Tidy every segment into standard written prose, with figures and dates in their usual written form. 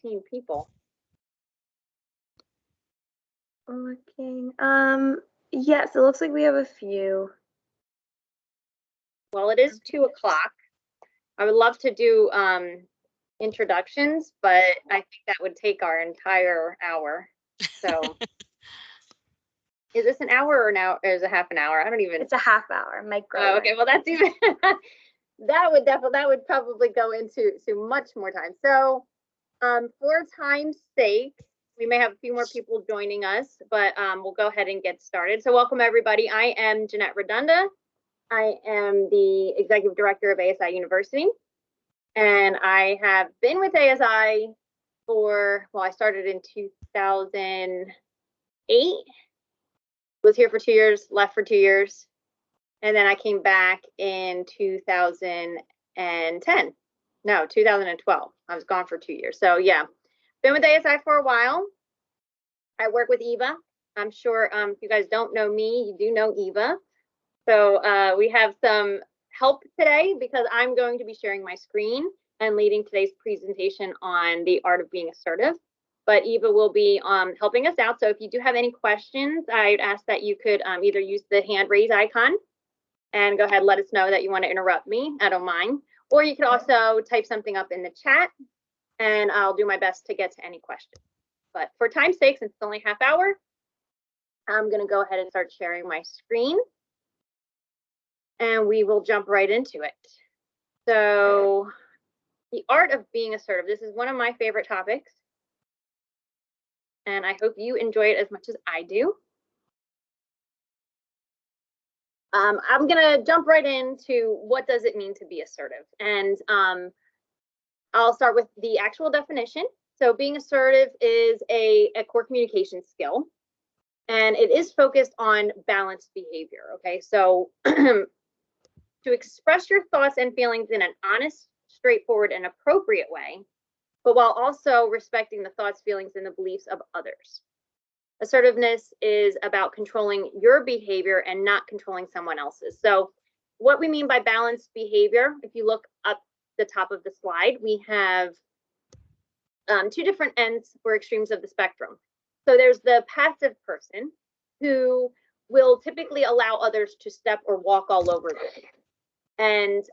19 people. Looking. Yes, it looks like we have a few. Well, it is 2 o'clock. I would love to do introductions, but I think that would take our entire hour. So is this an hour or now is it half an hour? I don't even. It's a half hour. Micro. Oh, okay, well that's even that would probably go into much more time. So for time's sake, we may have a few more people joining us, but we'll go ahead and get started. So welcome everybody. I am Jeanette Redunda. I am the Executive Director of ASI University. And I have been with ASI for, well, I started in 2008, was here for 2 years, left for 2 years, and then I came back in 2010. No, 2012. I was gone for 2 years. So yeah, been with ASI for a while. I work with Eva. I'm sure if you guys don't know me, you do know Eva. So we have some help today because I'm going to be sharing my screen and leading today's presentation on the art of being assertive. But Eva will be helping us out. So if you do have any questions, I'd ask that you could either use the hand raise icon and go ahead and let us know that you want to interrupt me. I don't mind. Or you could also type something up in the chat and I'll do my best to get to any questions. But for time's sake, since it's only half hour, I'm going to go ahead and start sharing my screen. And we will jump right into it. So the art of being assertive. This is one of my favorite topics. And I hope you enjoy it as much as I do. I'm going to jump right into what does it mean to be assertive. And I'll start with the actual definition. So being assertive is a core communication skill. And it is focused on balanced behavior. Okay, so to express your thoughts and feelings in an honest, straightforward, and appropriate way, but while also respecting the thoughts, feelings, and the beliefs of others. Assertiveness is about controlling your behavior and not controlling someone else's. So what we mean by balanced behavior, if you look up the top of the slide, we have 2 different ends or extremes of the spectrum. So there's the passive person who will typically allow others to step or walk all over them. And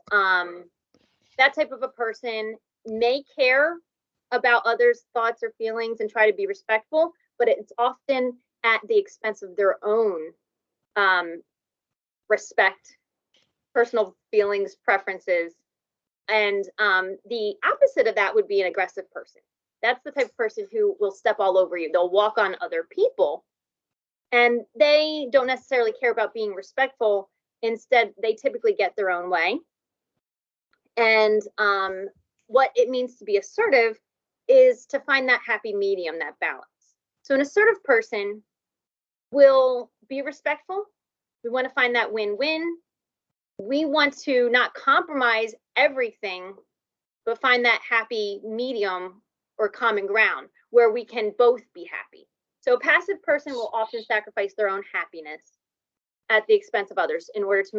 that type of a person may care about others' thoughts or feelings and try to be respectful, but it's often at the expense of their own respect, personal feelings, preferences. And the opposite of that would be an aggressive person. That's the type of person who will step all over you. They'll walk on other people and they don't necessarily care about being respectful. Instead, they typically get their own way. And what it means to be assertive is to find that happy medium, that balance. So an assertive person will be respectful. We want to find that win-win. We want to not compromise everything, but find that happy medium or common ground where we can both be happy. So a passive person will often sacrifice their own happiness at the expense of others in order to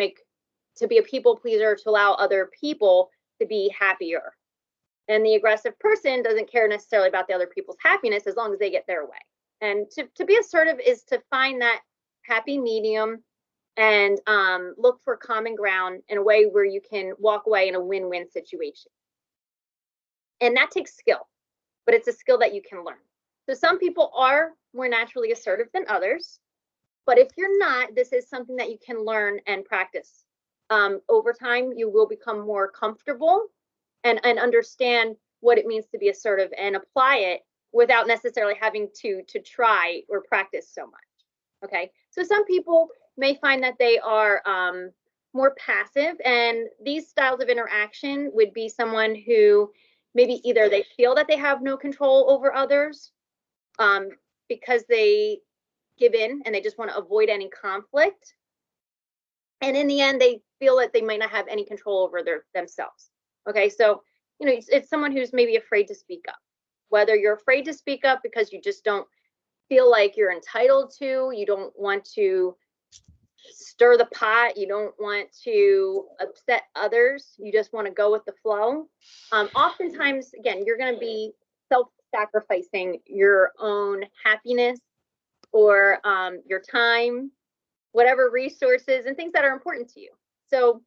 be a people pleaser, to allow other people to be happier. And the aggressive person doesn't care necessarily about the other people's happiness as long as they get their way. And to be assertive is to find that happy medium and look for common ground in a way where you can walk away in a win-win situation. And that takes skill, but it's a skill that you can learn. So some people are more naturally assertive than others, but if you're not, this is something that you can learn and practice. Over time, you will become more comfortable and understand what it means to be assertive and apply it without necessarily having to try or practice so much. Okay, so some people may find that they are more passive, and these styles of interaction would be someone who maybe either they feel that they have no control over others because they give in and they just want to avoid any conflict. And in the end, they feel that they might not have any control over themselves. Okay, so it's someone who's maybe afraid to speak up. Whether you're afraid to speak up because you just don't feel like you're entitled to, you don't want to stir the pot, you don't want to upset others, you just want to go with the flow. Oftentimes, again, you're going to be sacrificing your own happiness or your time, whatever resources and things that are important to you. So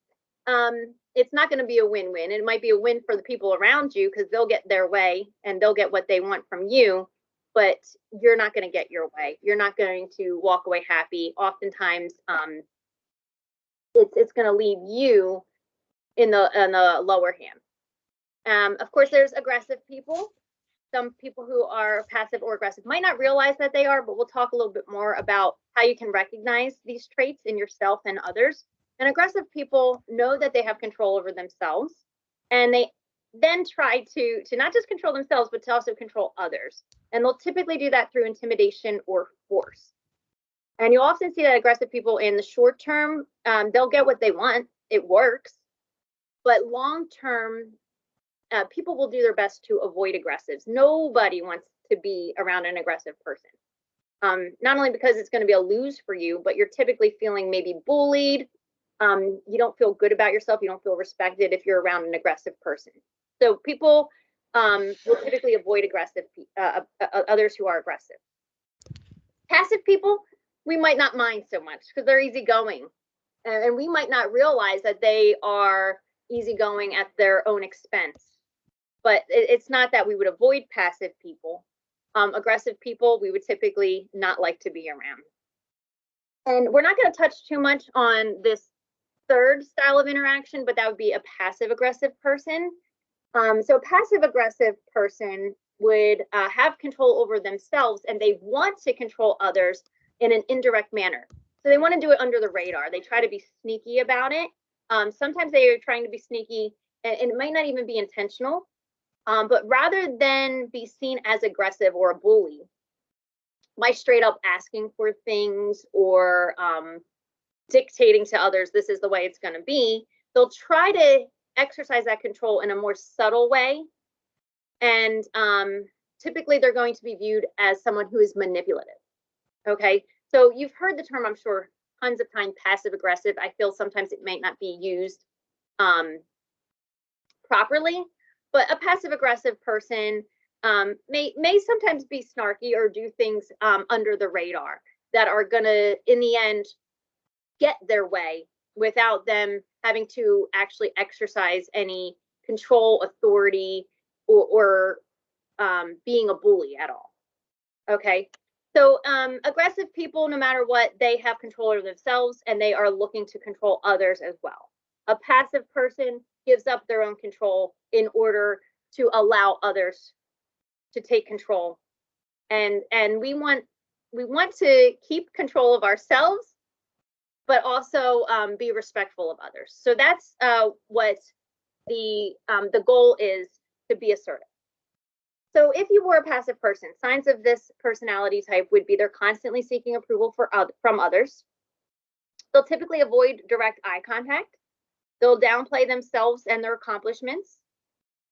it's not going to be a win-win. It might be a win for the people around you because they'll get their way and they'll get what they want from you, but you're not going to get your way. You're not going to walk away happy. Oftentimes, it's going to leave you in the lower hand. Of course, there's aggressive people. Some people who are passive or aggressive might not realize that they are, but we'll talk a little bit more about how you can recognize these traits in yourself and others. And aggressive people know that they have control over themselves, and they then try to not just control themselves, but to also control others. And they'll typically do that through intimidation or force. And you'll often see that aggressive people in the short term, they'll get what they want. It works. But long term, people will do their best to avoid aggressives. Nobody wants to be around an aggressive person. Not only because it's going to be a lose for you, but you're typically feeling maybe bullied. You don't feel good about yourself. You don't feel respected if you're around an aggressive person. So people will typically avoid aggressive others who are aggressive. Passive people, we might not mind so much because they're easygoing, and we might not realize that they are easygoing at their own expense. But it's not that we would avoid passive people. Aggressive people, we would typically not like to be around. And we're not going to touch too much on this third style of interaction, but that would be a passive aggressive person. So a passive aggressive person would have control over themselves, and they want to control others in an indirect manner. So they want to do it under the radar. They try to be sneaky about it. Sometimes they are trying to be sneaky, and it might not even be intentional. But rather than be seen as aggressive or a bully, by straight up asking for things or dictating to others, this is the way it's going to be, they'll try to exercise that control in a more subtle way. And typically they're going to be viewed as someone who is manipulative. Okay, so you've heard the term, I'm sure, tons of times, passive aggressive. I feel sometimes it might not be used properly, but a passive aggressive person may sometimes be snarky or do things under the radar that are going to, in the end, get their way without them having to actually exercise any control, authority, or being a bully at all. Okay, so aggressive people, no matter what, they have control over themselves and they are looking to control others as well. A passive person gives up their own control in order to allow others to take control. And we want to keep control of ourselves, but also be respectful of others. So that's what the goal is, to be assertive. So if you were a passive person, signs of this personality type would be they're constantly seeking approval from others. They'll typically avoid direct eye contact. They'll downplay themselves and their accomplishments.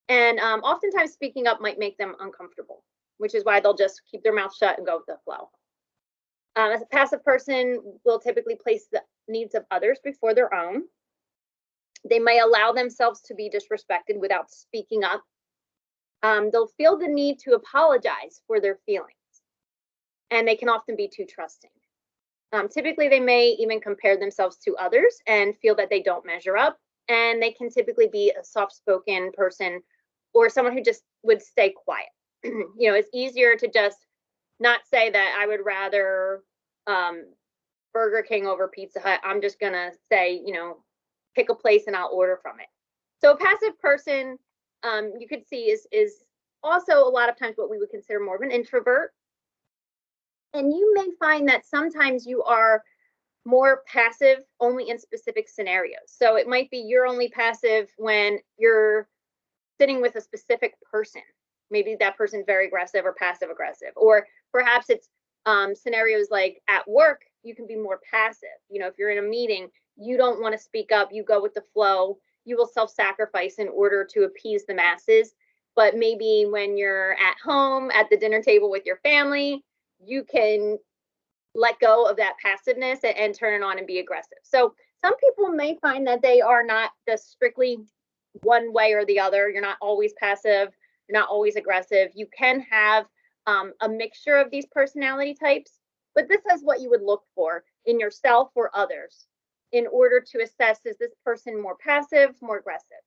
And oftentimes speaking up might make them uncomfortable, which is why they'll just keep their mouth shut and go with the flow. As a passive person will typically place the needs of others before their own. They may allow themselves to be disrespected without speaking up. They'll feel the need to apologize for their feelings, and they can often be too trusting. Typically, they may even compare themselves to others and feel that they don't measure up, and they can typically be a soft-spoken person or someone who just would stay quiet. It's easier to just not say that I would rather Burger King over Pizza Hut. I'm just going to say, pick a place and I'll order from it. So a passive person, you could see is also a lot of times what we would consider more of an introvert. And you may find that sometimes you are more passive only in specific scenarios. So it might be you're only passive when you're sitting with a specific person. Maybe that person's very aggressive or passive aggressive, or perhaps it's scenarios like at work, you can be more passive. If you're in a meeting, you don't want to speak up, you go with the flow, you will self-sacrifice in order to appease the masses. But maybe when you're at home at the dinner table with your family, you can let go of that passiveness and turn it on and be aggressive. So some people may find that they are not just strictly one way or the other. You're not always passive. You're not always aggressive. You can have a mixture of these personality types, but this is what you would look for in yourself or others in order to assess, is this person more passive, more aggressive?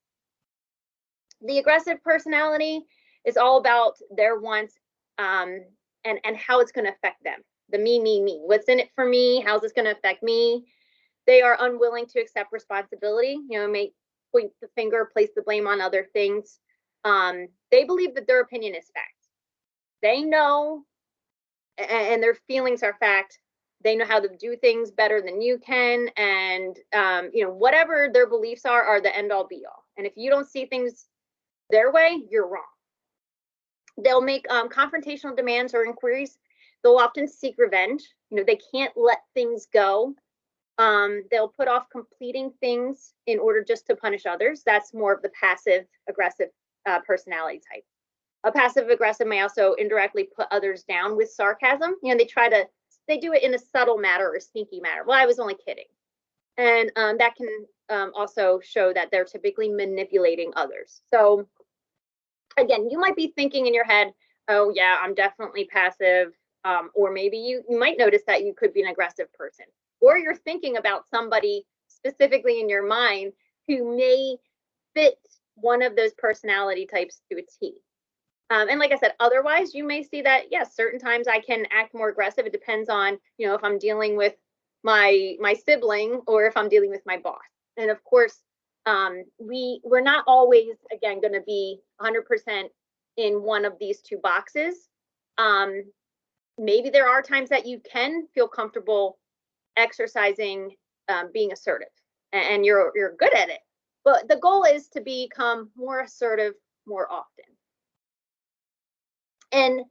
The aggressive personality is all about their wants and how it's going to affect them. The me. What's in it for me? How's this going to affect me? They are unwilling to accept responsibility, may point the finger, place the blame on other things. They believe that their opinion is fact. They know, and their feelings are fact. They know how to do things better than you can, and whatever their beliefs are the end all be all. And if you don't see things their way, you're wrong. They'll make confrontational demands or inquiries. They'll often seek revenge. They can't let things go. They'll put off completing things in order just to punish others. That's more of the passive aggressive personality type. A passive aggressive may also indirectly put others down with sarcasm. They do it in a subtle manner or sneaky manner. Well, I was only kidding. And that can also show that they're typically manipulating others. So again, you might be thinking in your head, oh yeah, I'm definitely passive. Or maybe you might notice that you could be an aggressive person. Or you're thinking about somebody specifically in your mind who may fit one of those personality types to a T. And like I said, otherwise, you may see that, yes, certain times I can act more aggressive. It depends on, if I'm dealing with my sibling or if I'm dealing with my boss. And of course, we're not always, again, going to be 100% in one of these two boxes. Maybe there are times that you can feel comfortable exercising being assertive, and you're good at it. But the goal is to become more assertive more often. And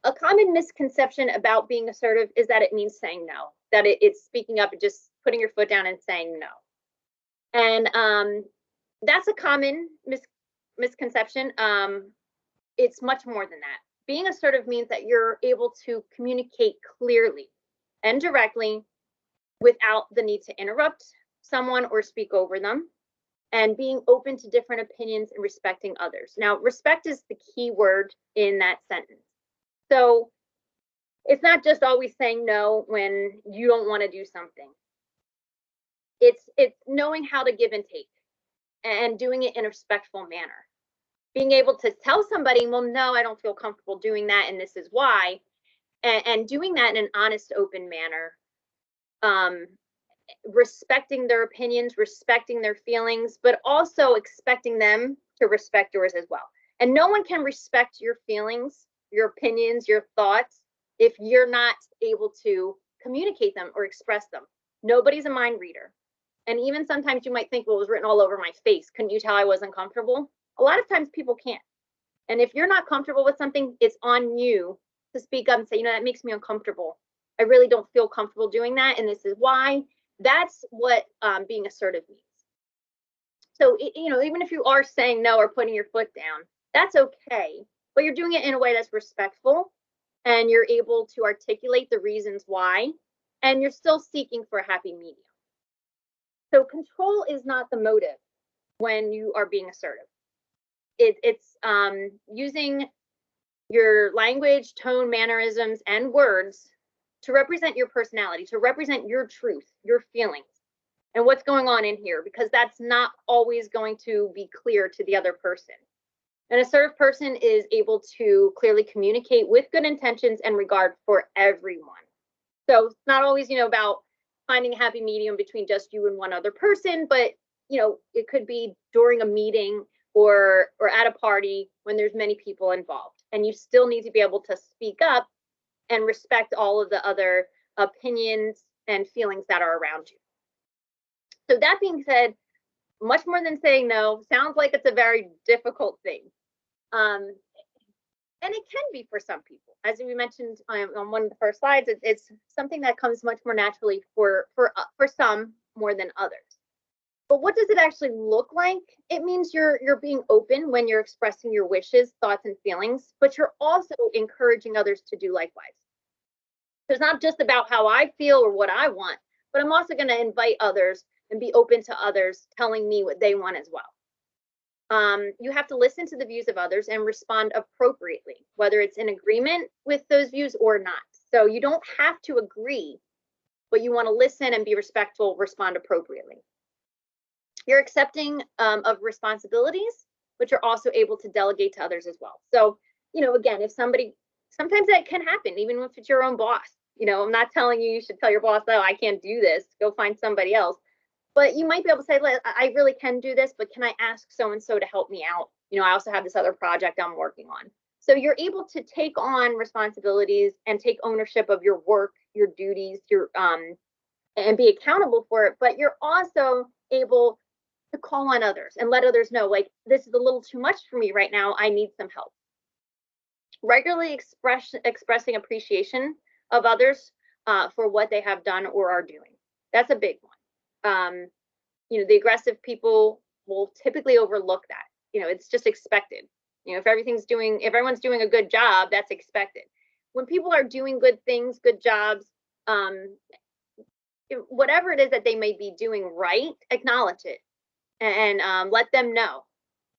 a common misconception about being assertive is that it means saying no, that it's speaking up and just putting your foot down and saying no. And that's a common misconception. It's much more than that. Being assertive means that you're able to communicate clearly and directly without the need to interrupt someone or speak over them, and being open to different opinions and respecting others. Now, respect is the key word in that sentence. So it's not just always saying no when you don't want to do something. It's knowing how to give and take and doing it in a respectful manner. Being able to tell somebody, well, no, I don't feel comfortable doing that, and this is why, and doing that in an honest, open manner. Respecting their opinions, respecting their feelings, but also expecting them to respect yours as well. And no one can respect your feelings, your opinions, your thoughts if you're not able to communicate them or express them. Nobody's a mind reader. And even sometimes you might think, well, it was written all over my face. Couldn't you tell I wasn't comfortable? A lot of times people can't. And if you're not comfortable with something, it's on you to speak up and say, that makes me uncomfortable. I really don't feel comfortable doing that, and this is why. That's what being assertive means. So, even if you are saying no or putting your foot down, that's okay. But you're doing it in a way that's respectful, and you're able to articulate the reasons why, and you're still seeking for a happy medium. So control is not the motive when you are being assertive. It's using your language, tone, mannerisms, and words to represent your personality, to represent your truth, your feelings, and what's going on in here, because that's not always going to be clear to the other person. An assertive person is able to clearly communicate with good intentions and regard for everyone. So it's not always, about finding a happy medium between just you and one other person, but, it could be during a meeting or at a party when there's many people involved, and you still need to be able to speak up and respect all of the other opinions and feelings that are around you. So that being said, much more than saying no, sounds like it's a very difficult thing. And it can be for some people. As we mentioned on one of the first slides, it's something that comes much more naturally for some more than others. But what does it actually look like? It means you're being open when you're expressing your wishes, thoughts, and feelings, but you're also encouraging others to do likewise. So it's not just about how I feel or what I want, but I'm also going to invite others and be open to others telling me what they want as well. You have to listen to the views of others and respond appropriately, whether it's in agreement with those views or not. So you don't have to agree, but you want to listen and be respectful, respond appropriately. You're accepting of responsibilities, but you're also able to delegate to others as well. So, again, if somebody, sometimes that can happen, even if it's your own boss. I'm not telling you should tell your boss, no, I can't do this, go find somebody else. But you might be able to say, I really can do this, but can I ask so-and-so to help me out? I also have this other project I'm working on. So you're able to take on responsibilities and take ownership of your work, your duties, and be accountable for it. But you're also able to call on others and let others know, like, this is a little too much for me right now. I need some help. Regularly expressing appreciation of others for what they have done or are doing. That's a big one. The aggressive people will typically overlook that. It's just expected. If everyone's doing a good job, that's expected. When people are doing good things, good jobs, whatever it is that they may be doing right, acknowledge it and let them know.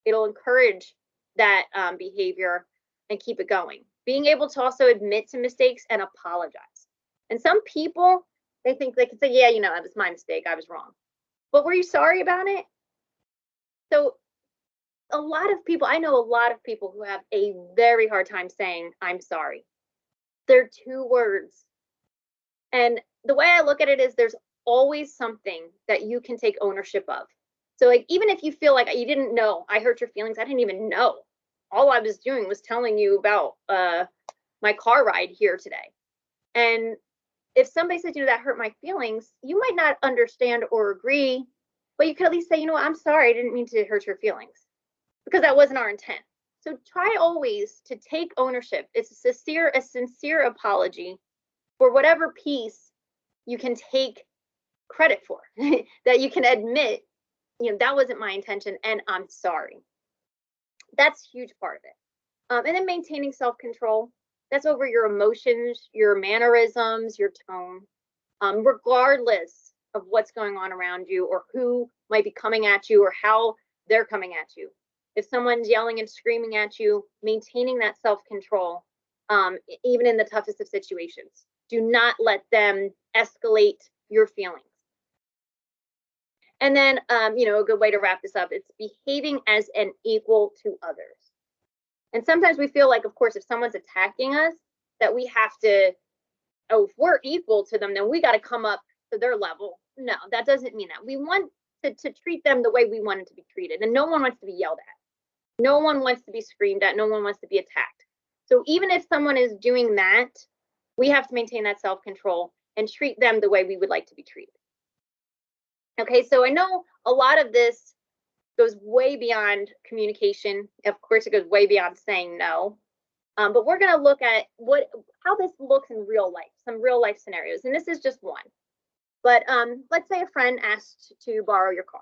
It'll encourage that behavior and keep it going. Being able to also admit to mistakes and apologize. And some people, they think they can say, yeah, that was my mistake, I was wrong. But were you sorry about it? So I know a lot of people who have a very hard time saying, I'm sorry. They're two words. And the way I look at it is there's always something that you can take ownership of. So like, even if you feel like you didn't know, I hurt your feelings, I didn't even know. All I was doing was telling you about my car ride here today. And if somebody says, that hurt my feelings, you might not understand or agree, but you could at least say, I'm sorry, I didn't mean to hurt your feelings, because that wasn't our intent. So try always to take ownership. It's a sincere apology for whatever piece you can take credit for, that you can admit, that wasn't my intention and I'm sorry. That's a huge part of it. And then maintaining self-control. That's over your emotions, your mannerisms, your tone, regardless of what's going on around you or who might be coming at you or how they're coming at you. If someone's yelling and screaming at you, maintaining that self-control, even in the toughest of situations. Do not let them escalate your feelings. And then, a good way to wrap this up, it's behaving as an equal to others. And sometimes we feel like, of course, if someone's attacking us, that we have to, if we're equal to them, then we got to come up to their level. No, that doesn't mean that. We want to treat them the way we want to be treated. And no one wants to be yelled at. No one wants to be screamed at. No one wants to be attacked. So even if someone is doing that, we have to maintain that self-control and treat them the way we would like to be treated. Okay, so I know a lot of this goes way beyond communication. Of course, it goes way beyond saying no. But we're going to look at how this looks in real life, some real life scenarios. And this is just one. But let's say a friend asked to borrow your car.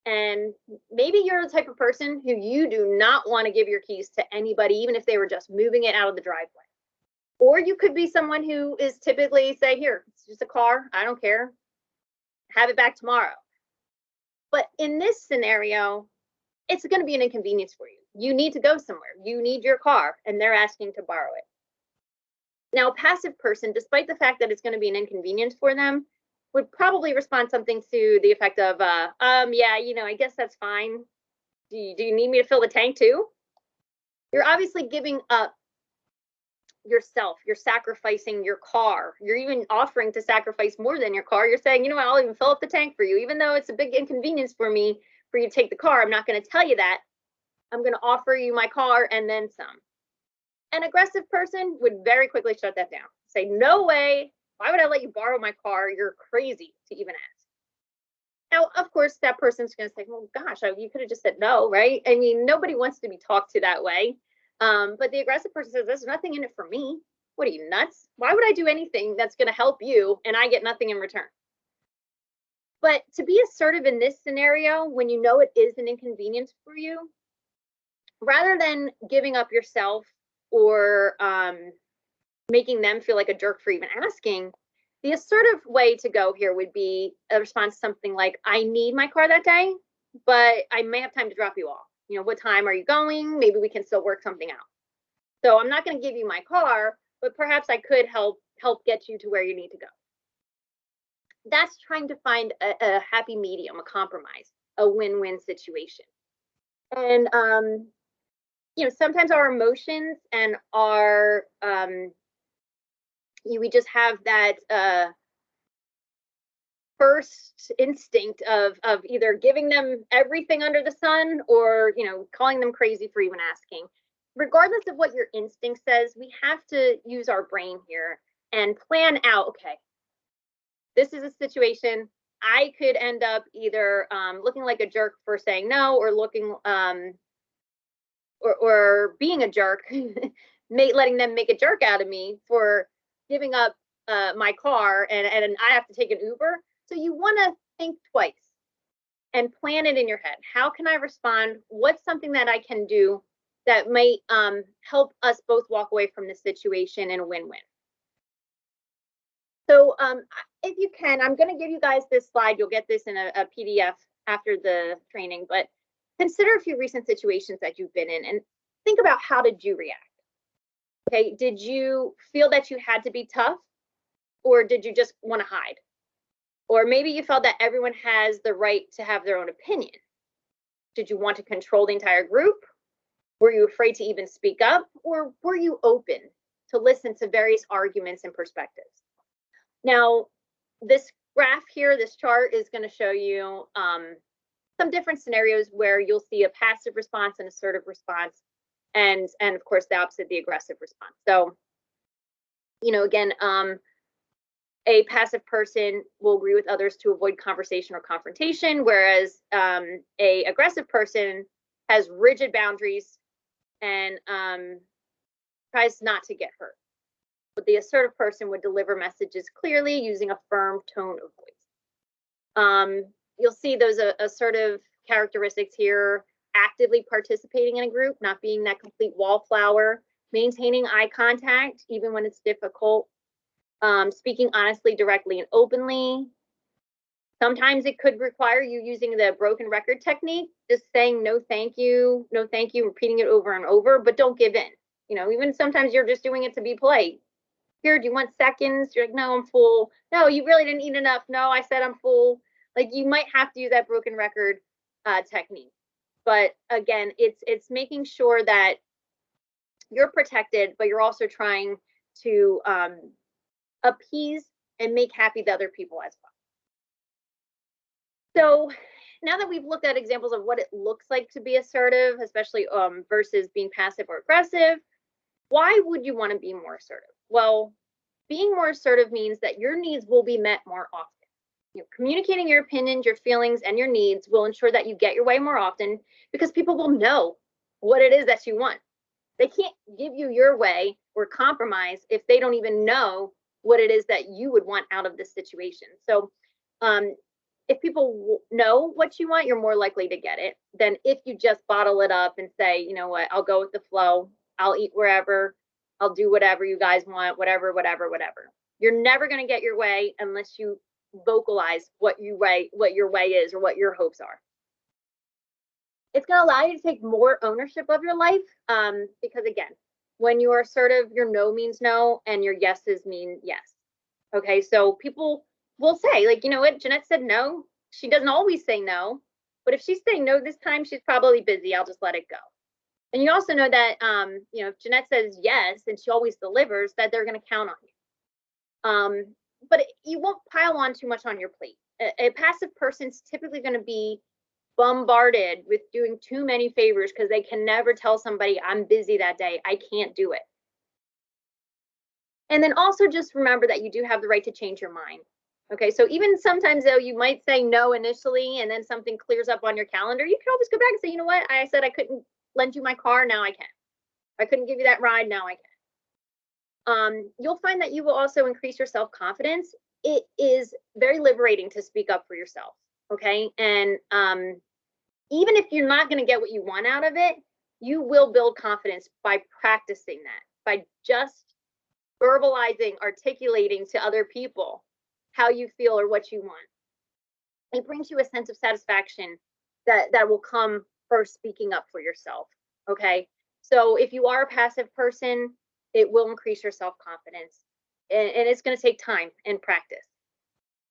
And maybe you're the type of person who you do not want to give your keys to anybody, even if they were just moving it out of the driveway. Or you could be someone who is typically say, here, it's just a car, I don't care, have it back tomorrow. But in this scenario, it's going to be an inconvenience for you. You need to go somewhere. You need your car, and they're asking to borrow it. Now, a passive person, despite the fact that it's going to be an inconvenience for them, would probably respond something to the effect of, yeah, I guess that's fine. Do you need me to fill the tank too? You're obviously giving up yourself. You're sacrificing your car. You're even offering to sacrifice more than your car. You're saying, what, I'll even fill up the tank for you, even though it's a big inconvenience for me for you to take the car. I'm not going to tell you that. I'm going to offer you my car and then some. An aggressive person would very quickly shut that down. Say, no way. Why would I let you borrow my car? You're crazy to even ask. Now, of course, that person's going to say, well, gosh, you could have just said no, right? I mean, nobody wants to be talked to that way. But the aggressive person says, there's nothing in it for me. What are you, nuts? Why would I do anything that's going to help you and I get nothing in return? But to be assertive in this scenario, when you know it is an inconvenience for you, rather than giving up yourself or making them feel like a jerk for even asking, the assertive way to go here would be a response to something like, I need my car that day, but I may have time to drop you off. You know, what time are you going? Maybe we can still work something out. So I'm not going to give you my car, but perhaps I could help get you to where you need to go. That's trying to find a happy medium, a compromise, a win-win situation. And you know, sometimes our emotions and our we just have that first instinct of either giving them everything under the sun or, you know, calling them crazy for even asking. Regardless of what your instinct says, we have to use our brain here and plan out, okay, this is a situation. I could end up either looking like a jerk for saying no, or looking or being a jerk, letting them make a jerk out of me for giving up my car, and I have to take an Uber. So you want to think twice and plan it in your head. How can I respond? What's something that I can do that might help us both walk away from this situation in a win-win? So if you can, I'm going to give you guys this slide. You'll get this in a PDF after the training, but consider a few recent situations that you've been in and think about, how did you react? Okay, did you feel that you had to be tough, or did you just want to hide? Or maybe you felt that everyone has the right to have their own opinion. Did you want to control the entire group? Were you afraid to even speak up, or were you open to listen to various arguments and perspectives? Now, this graph here, this chart is going to show you some different scenarios where you'll see a passive response and assertive response, and of course the opposite, the aggressive response. So, you know, again, a passive person will agree with others to avoid conversation or confrontation, whereas a aggressive person has rigid boundaries and tries not to get hurt. But the assertive person would deliver messages clearly using a firm tone of voice. You'll see those assertive characteristics here: actively participating in a group, not being that complete wallflower, maintaining eye contact even when it's difficult, speaking honestly, directly, and openly. Sometimes it could require you using the broken record technique, just saying no thank you, repeating it over and over, but don't give in. You know, even sometimes you're just doing it to be polite. Here, do you want seconds? You're like, no, I'm full. No, you really didn't eat enough. No, I said I'm full. Like, you might have to use that broken record technique. But again, it's making sure that you're protected, but you're also trying to appease and make happy the other people as well. So now that we've looked at examples of what it looks like to be assertive, especially versus being passive or aggressive, why would you want to be more assertive? Well, being more assertive means that your needs will be met more often. You know, communicating your opinions, your feelings, and your needs will ensure that you get your way more often, because people will know what it is that you want. They can't give you your way or compromise if they don't even know what it is that you would want out of this situation. So if people know what you want, you're more likely to get it than if you just bottle it up and say, you know what, I'll go with the flow. I'll eat wherever. I'll do whatever you guys want, whatever. You're never going to get your way unless you vocalize what your way is, or what your hopes are. It's going to allow you to take more ownership of your life, because again, when you are assertive, your no means no and your yeses mean yes. Okay, so people will say, like, you know what, Jeanette said no. She doesn't always say no, but if she's saying no this time, she's probably busy. I'll just let it go. And you also know that, you know, if Jeanette says yes and she always delivers, that they're going to count on you. But you won't pile on too much on your plate. A passive person's typically going to be bombarded with doing too many favors because they can never tell somebody, I'm busy that day, I can't do it. And then also just remember that you do have the right to change your mind. Okay, so even sometimes though you might say no initially and then something clears up on your calendar, you can always go back and say, you know what, I said I couldn't lend you my car, now I can. I couldn't give you that ride, now I can. You'll find that you will also increase your self-confidence. It is very liberating to speak up for yourself, okay? And even if you're not going to get what you want out of it, you will build confidence by practicing that, by just verbalizing, articulating to other people how you feel or what you want. It brings you a sense of satisfaction that will come first speaking up for yourself. Okay. So if you are a passive person, it will increase your self-confidence, and it's going to take time and practice.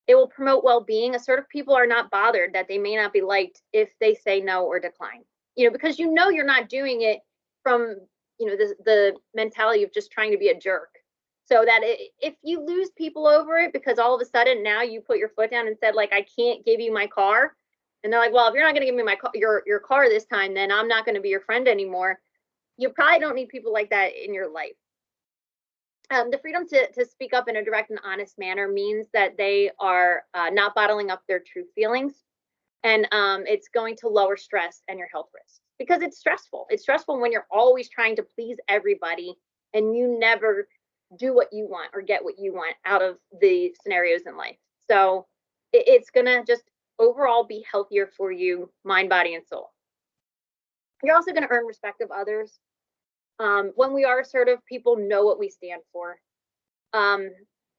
It will promote well-being. Assertive people are not bothered that they may not be liked if they say no or decline, because you're not doing it from, the mentality of just trying to be a jerk. So that if you lose people over it because all of a sudden now you put your foot down and said, like, I can't give you my car, and they're like, well, if you're not going to give me my car, your car this time, then I'm not going to be your friend anymore. You probably don't need people like that in your life. The freedom to speak up in a direct and honest manner means that they are not bottling up their true feelings, and it's going to lower stress and your health risks, because it's stressful. It's stressful when you're always trying to please everybody and you never do what you want or get what you want out of the scenarios in life. So it's going to just overall be healthier for you, mind, body, and soul. You're also going to earn respect of others. When we are assertive, people know what we stand for.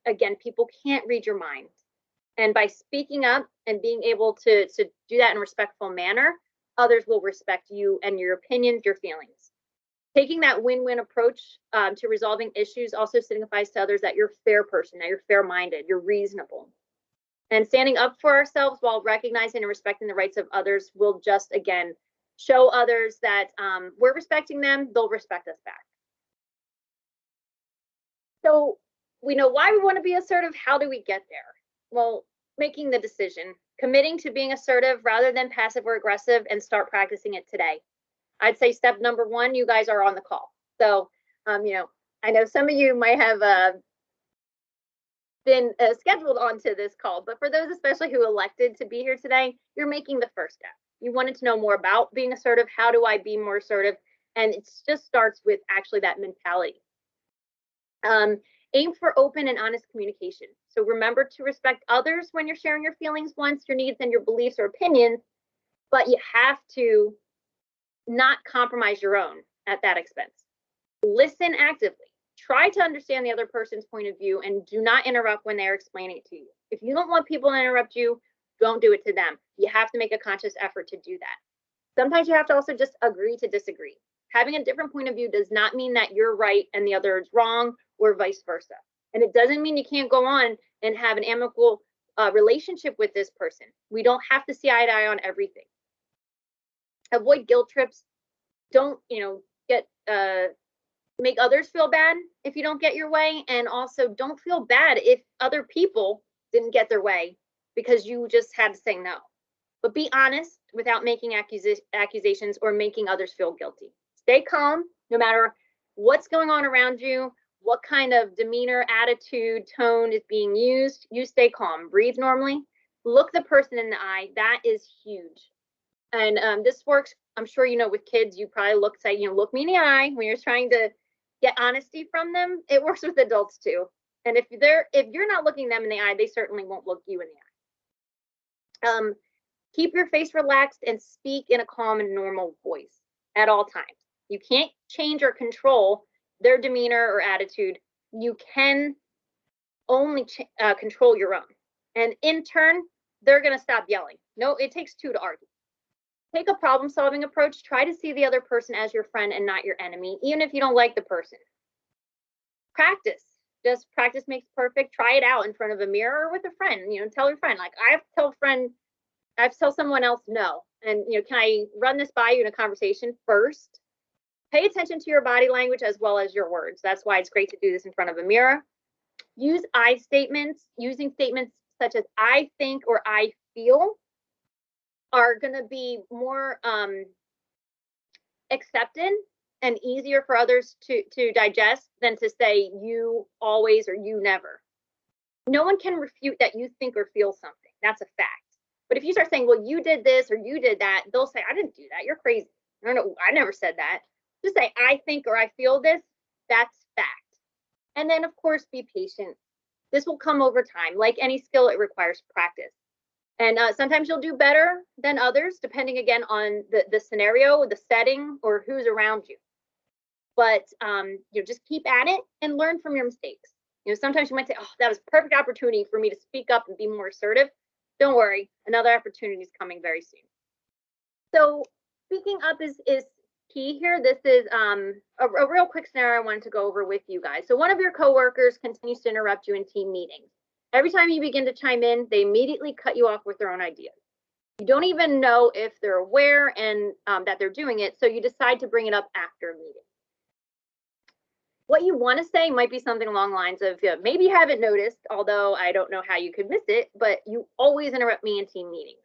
Again, people can't read your mind. And by speaking up and being able to do that in a respectful manner, others will respect you and your opinions, your feelings. Taking that win-win approach to resolving issues also signifies to others that you're a fair person, that you're fair-minded, you're reasonable. And standing up for ourselves while recognizing and respecting the rights of others will just, again, show others that we're respecting them, they'll respect us back. So we know why we want to be assertive. How do we get there? Well, making the decision, committing to being assertive rather than passive or aggressive, and start practicing it today. I'd say step number one, you guys are on the call. So, I know some of you might have been scheduled onto this call, but for those especially who elected to be here today, you're making the first step. You wanted to know more about being assertive. How do I be more assertive? And it just starts with actually that mentality. Aim for open and honest communication. So remember to respect others when you're sharing your feelings, wants, your needs, and your beliefs or opinions, but you have to not compromise your own at that expense. Listen actively. Try to understand the other person's point of view and do not interrupt when they're explaining it to you. If you don't want people to interrupt you, don't do it to them. You have to make a conscious effort to do that. Sometimes you have to also just agree to disagree. Having a different point of view does not mean that you're right and the other is wrong, or vice versa. And it doesn't mean you can't go on and have an amicable relationship with this person. We don't have to see eye to eye on everything. Avoid guilt trips. Don't, make others feel bad if you don't get your way, and also don't feel bad if other people didn't get their way because you just had to say no. But be honest without making accusations or making others feel guilty. Stay calm no matter what's going on around you, what kind of demeanor, attitude, tone is being used. You stay calm, breathe normally, look the person in the eye. That is huge. And this works, I'm sure with kids, you probably look me in the eye when you're trying to get honesty from them. It works with adults too. And if you're not looking them in the eye, they certainly won't look you in the eye. Keep your face relaxed and speak in a calm and normal voice at all times. You can't change or control their demeanor or attitude. You can only control your own. And in turn, they're going to stop yelling. No, it takes two to argue. Take a problem-solving approach. Try to see the other person as your friend and not your enemy, even if you don't like the person. Practice. Just practice makes perfect. Try it out in front of a mirror or with a friend. Tell your friend, like, I have to tell someone else no. And, can I run this by you in a conversation first? Pay attention to your body language as well as your words. That's why it's great to do this in front of a mirror. Use I statements. Using statements such as I think or I feel are going to be more accepted and easier for others to digest than to say you always or you never. No one can refute that you think or feel something. That's a fact. But if you start saying, well, you did this or you did that, they'll say, I didn't do that. You're crazy. No, I never said that. Just say, I think or I feel this. That's fact. And then, of course, be patient. This will come over time. Like any skill, it requires practice. And sometimes you'll do better than others, depending, again, on the scenario, the setting, or who's around you. But just keep at it and learn from your mistakes. Sometimes you might say, oh, that was a perfect opportunity for me to speak up and be more assertive. Don't worry, another opportunity is coming very soon. So speaking up is key here. This is a real quick scenario I wanted to go over with you guys. So one of your coworkers continues to interrupt you in team meetings. Every time you begin to chime in, they immediately cut you off with their own ideas. You don't even know if they're aware and that they're doing it, so you decide to bring it up after a meeting. What you want to say might be something along the lines of, maybe you haven't noticed, although I don't know how you could miss it, but you always interrupt me in team meetings.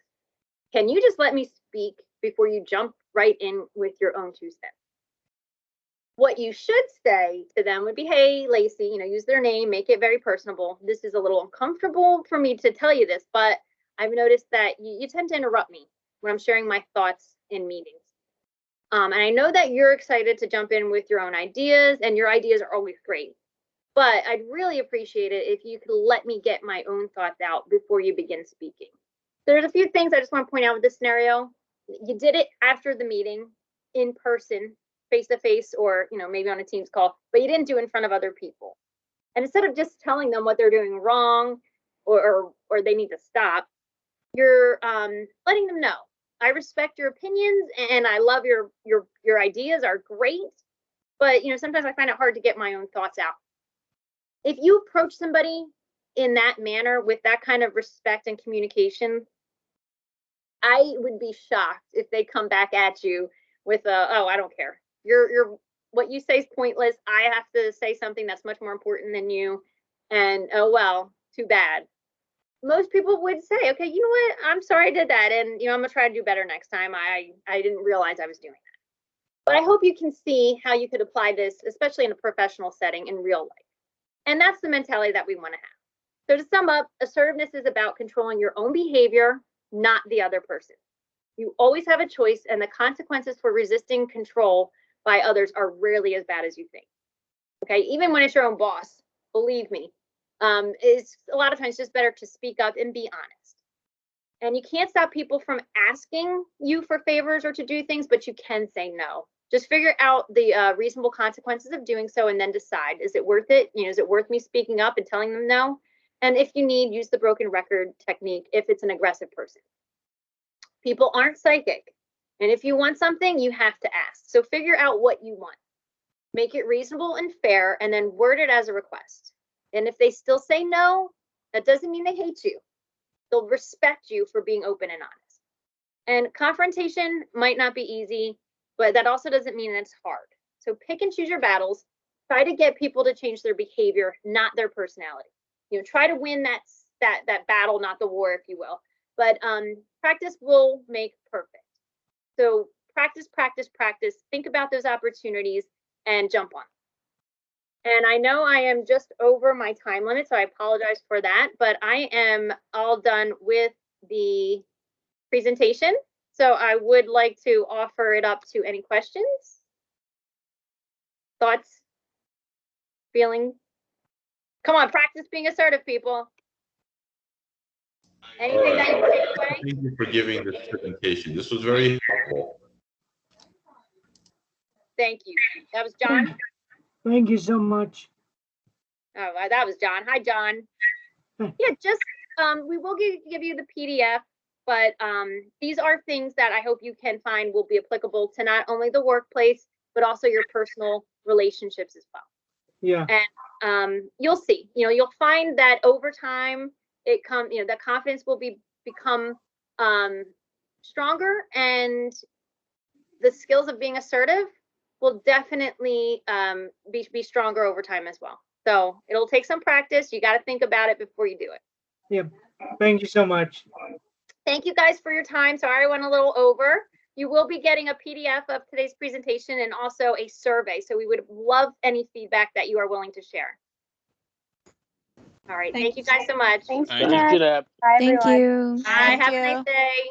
Can you just let me speak before you jump right in with your own 2 cents? What you should say to them would be, hey, Lacey, use their name, make it very personable. This is a little uncomfortable for me to tell you this, but I've noticed that you tend to interrupt me when I'm sharing my thoughts in meetings. And I know that you're excited to jump in with your own ideas, and your ideas are always great. But I'd really appreciate it if you could let me get my own thoughts out before you begin speaking. There's a few things I just want to point out with this scenario. You did it after the meeting, in person, face-to-face, or maybe on a Teams call, but you didn't do it in front of other people. And instead of just telling them what they're doing wrong or they need to stop, you're letting them know. I respect your opinions and I love your ideas are great, but sometimes I find it hard to get my own thoughts out. If you approach somebody in that manner with that kind of respect and communication, I would be shocked if they come back at you with oh, I don't care. You're what you say is pointless. I have to say something that's much more important than you. And oh well, too bad. Most people would say, okay, you know what? I'm sorry I did that. And I'm gonna try to do better next time. I didn't realize I was doing that. But I hope you can see how you could apply this, especially in a professional setting in real life. And that's the mentality that we want to have. So to sum up, assertiveness is about controlling your own behavior, not the other person. You always have a choice, and the consequences for resisting control by others are rarely as bad as you think. Okay, even when it's your own boss, believe me, it's a lot of times just better to speak up and be honest. And you can't stop people from asking you for favors or to do things, but you can say no. Just figure out the reasonable consequences of doing so and then decide, is it worth it? Is it worth me speaking up and telling them no? And if you need, use the broken record technique if it's an aggressive person. People aren't psychic. And if you want something, you have to ask. So figure out what you want. Make it reasonable and fair, and then word it as a request. And if they still say no, that doesn't mean they hate you. They'll respect you for being open and honest. And confrontation might not be easy, but that also doesn't mean it's hard. So pick and choose your battles. Try to get people to change their behavior, not their personality. Try to win that battle, not the war, if you will. But practice will make perfect. So practice, practice, practice. Think about those opportunities and jump on. And I know I am just over my time limit, so I apologize for that, but I am all done with the presentation. So I would like to offer it up to any questions, thoughts, feeling. Come on, practice being assertive, people. Anything that you take away? Thank you for giving this presentation. This was very helpful. Thank you. That was John. Thank you so much. Oh, that was John. Hi, John. Yeah, just we will give you the PDF, but these are things that I hope you can find will be applicable to not only the workplace, but also your personal relationships as well. Yeah. And you'll see, you'll find that over time, the confidence will become stronger, and the skills of being assertive will definitely be stronger over time as well. So it'll take some practice. You got to think about it before you do it. Yep. Thank you so much. Thank you guys for your time. Sorry I went a little over. You will be getting a PDF of today's presentation and also a survey. So we would love any feedback that you are willing to share. All right. Thank you guys so much. Thanks, Thank Jeanette. you, Jeanette. Bye, Thank everyone. you. Bye. Have a nice day.